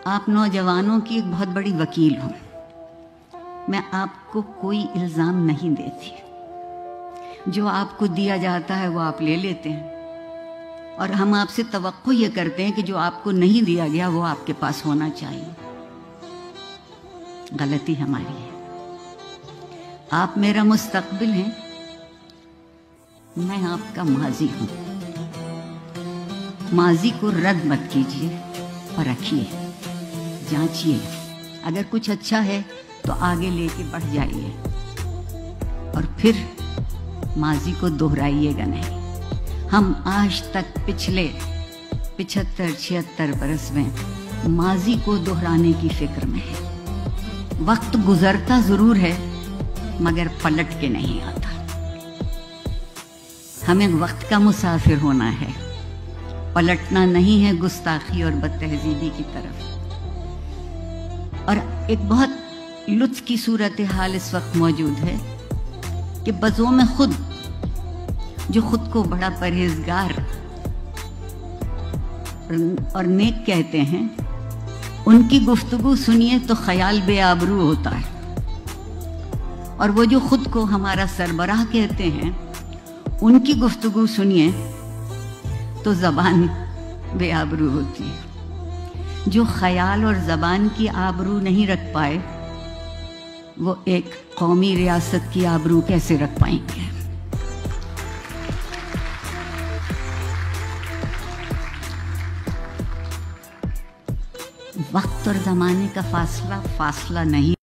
آپ نوجوانوں کی ایک بہت بڑی وکیل ہوں. میں آپ کو کوئی الزام نہیں دیتی. جو آپ کو دیا جاتا ہے وہ آپ لے لیتے ہیں، اور ہم آپ سے توقع یہ کرتے ہیں کہ جو آپ کو نہیں دیا گیا وہ آپ کے پاس ہونا چاہیے. غلطی ہماری ہے. آپ میرا مستقبل ہیں، میں آپ کا ماضی ہوں. ماضی کو رد مت کیجیے اور رکھیے، جانچیے. اگر کچھ اچھا ہے تو آگے لے کے بڑھ جائیے، اور پھر ماضی کو دہرائیے گا نہیں. ہم آج تک پچھلے 75-76 برس میں ماضی کو دہرانے کی فکر میں ہیں. وقت گزرتا ضرور ہے مگر پلٹ کے نہیں آتا. ہمیں وقت کا مسافر ہونا ہے، پلٹنا نہیں ہے گستاخی اور بدتہذیبی کی طرف. اور ایک بہت لطف کی صورتحال اس وقت موجود ہے کہ بزوم خود جو خود کو بڑا پرہیزگار اور نیک کہتے ہیں، ان کی گفتگو سنیے تو خیال بے آبرو ہوتا ہے، اور وہ جو خود کو ہمارا سربراہ کہتے ہیں ان کی گفتگو سنیے تو زبان بے آبرو ہوتی ہے. جو خیال اور زبان کی آبرو نہیں رکھ پائے وہ ایک قومی ریاست کی آبرو کیسے رکھ پائیں گے؟ وقت اور زمانے کا فاصلہ نہیں